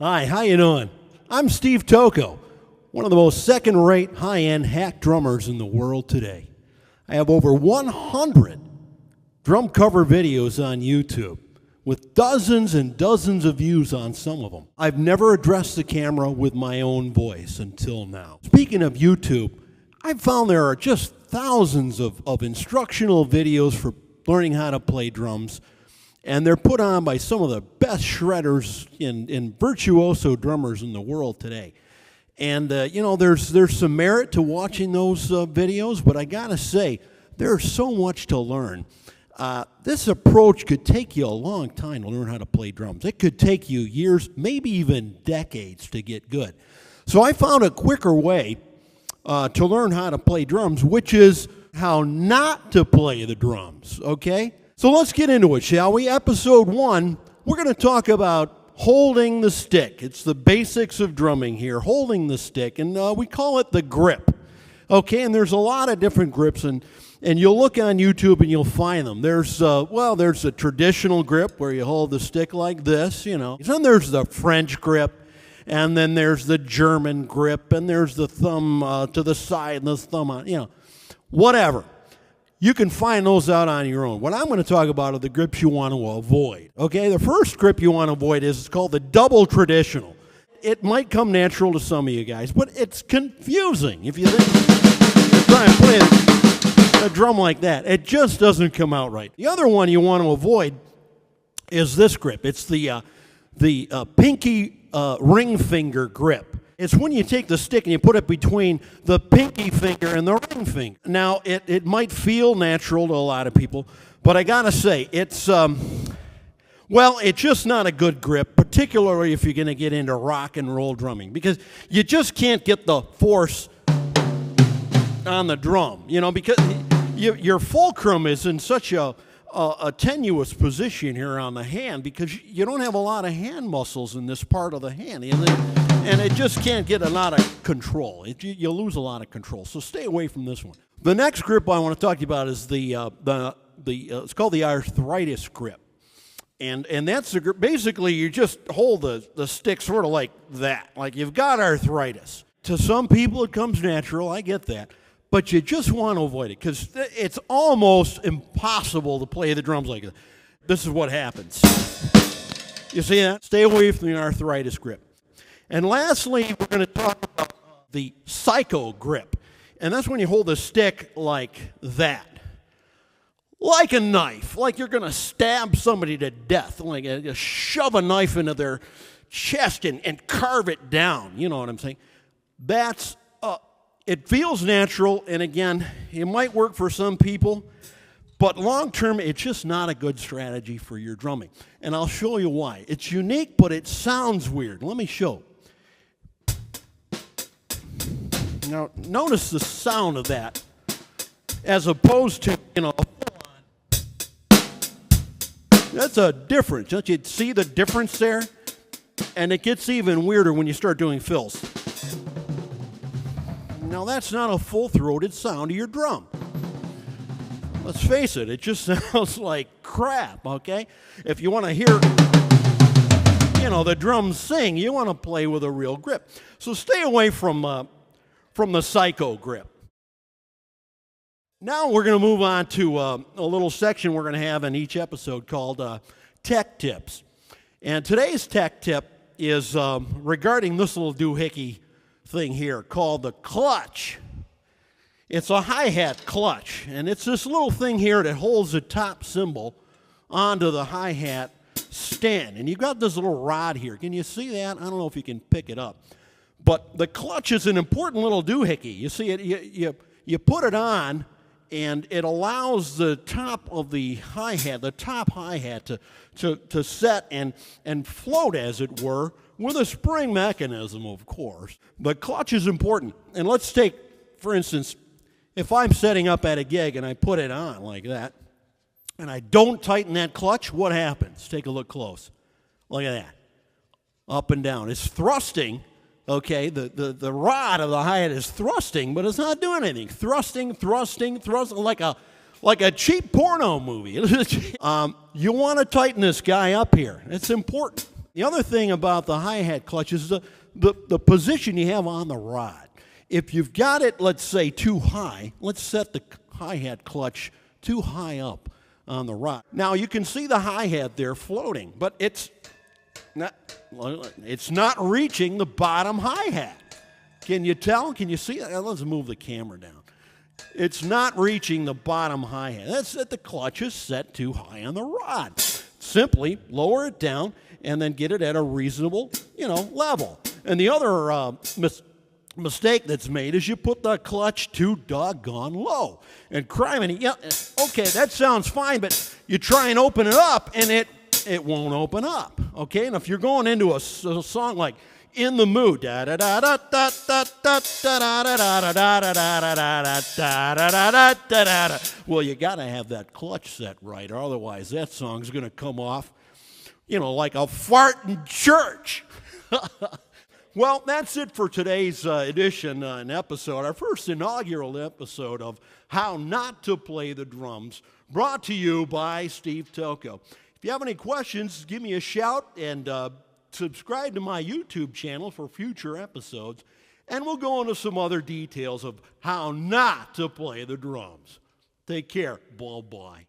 Hi, how you doing? I'm Steve Tocco, one of the most second-rate, high-end hack drummers in the world today. I have over 100 drum cover videos on YouTube, with dozens and dozens of views on some of them. I've never addressed the camera with my own voice until now. Speaking of YouTube, I've found there are just thousands of instructional videos for learning how to play drums, and they're put on by some of the best shredders and virtuoso drummers in the world today. And, there's some merit to watching those videos, but I gotta say, there's so much to learn. This approach could take you a long time to learn how to play drums. It could take you years, maybe even decades to get good. So I found a quicker way to learn how to play drums, which is how not to play the drums, okay? So let's get into it, shall we? Episode 1, we're going to talk about holding the stick. It's the basics of drumming here, holding the stick, and we call it the grip. Okay, and there's a lot of different grips, and you'll look on YouTube and you'll find them. There's a traditional grip where you hold the stick like this, you know. Then there's the French grip, and then there's the German grip, and there's the thumb to the side and the thumb on, you know, whatever. You can find those out on your own. What I'm going to talk about are the grips you want to avoid. Okay, the first grip you want to avoid is called the double traditional. It might come natural to some of you guys, but it's confusing if you think you're trying to play a drum like that. It just doesn't come out right. The other one you want to avoid is this grip. It's the pinky ring finger grip. It's when you take the stick and you put it between the pinky finger and the ring finger. Now, it might feel natural to a lot of people, but I gotta say, it's just not a good grip, particularly if you're gonna get into rock and roll drumming, because you just can't get the force on the drum, you know, because your fulcrum is in such a tenuous position here on the hand because you don't have a lot of hand muscles in this part of the hand. And it just can't get a lot of control. You lose a lot of control. So stay away from this one. The next grip I want to talk to you about is it's called the Arthritis grip. And that's the grip. Basically, you just hold the stick sort of like that, like you've got arthritis. To some people, it comes natural. I get that. But you just want to avoid it because it's almost impossible to play the drums like that. This is what happens. You see that? Stay away from the arthritis grip. And lastly, we're going to talk about the psycho grip. And that's when you hold the stick like that. Like a knife. Like you're going to stab somebody to death. Like you shove a knife into their chest and carve it down. You know what I'm saying? It feels natural, and again, it might work for some people, but long term, it's just not a good strategy for your drumming. And I'll show you why. It's unique, but it sounds weird. Let me show. Now, notice the sound of that, as opposed to, that's a difference. Don't you see the difference there? And it gets even weirder when you start doing fills. Now, that's not a full-throated sound of your drum. Let's face it, it just sounds like crap, okay? If you want to hear, the drums sing, you want to play with a real grip. So stay away from the psycho grip. Now we're going to move on to a little section we're going to have in each episode called Tech Tips. And today's tech tip is regarding this little doohickey thing here called the clutch. It's a hi-hat clutch, and it's this little thing here that holds the top cymbal onto the hi-hat stand. And you've got this little rod here. Can you see that? I don't know if you can pick it up. But the clutch is an important little doohickey. You see it, you put it on, and it allows the top of the hi-hat, the top hi-hat, to set and float, as it were, with a spring mechanism, of course. The clutch is important. And let's take, for instance, if I'm setting up at a gig and I put it on like that, and I don't tighten that clutch, what happens? Take a look close. Look at that. Up and down. It's thrusting, okay? The rod of the hi-hat is thrusting, but it's not doing anything. Thrusting, like a cheap porno movie. You want to tighten this guy up here. It's important. The other thing about the hi-hat clutch is the position you have on the rod. If you've got it, let's say, too high, let's set the hi-hat clutch too high up on the rod. Now, you can see the hi-hat there floating, but it's not reaching the bottom hi-hat. Can you tell? Can you see that? Let's move the camera down. It's not reaching the bottom hi-hat. That's that the clutch is set too high on the rod. Simply lower it down and then get it at a reasonable, level. And the other mistake that's made is you put the clutch too doggone low. And criminy, okay, that sounds fine, but you try and open it up and it won't open up. Okay, and if you're going into a song like "In the Mood," da da da da da da da da da da da da da da da, well, you got to have that clutch set right, or otherwise that song's going to come off, like a fart in church. Well, that's it for today's edition and episode, our first inaugural episode of How Not to Play the Drums, brought to you by Steve Tocco. If you have any questions, give me a shout and subscribe to my YouTube channel for future episodes, and we'll go into some other details of how not to play the drums. Take care. Bye-bye.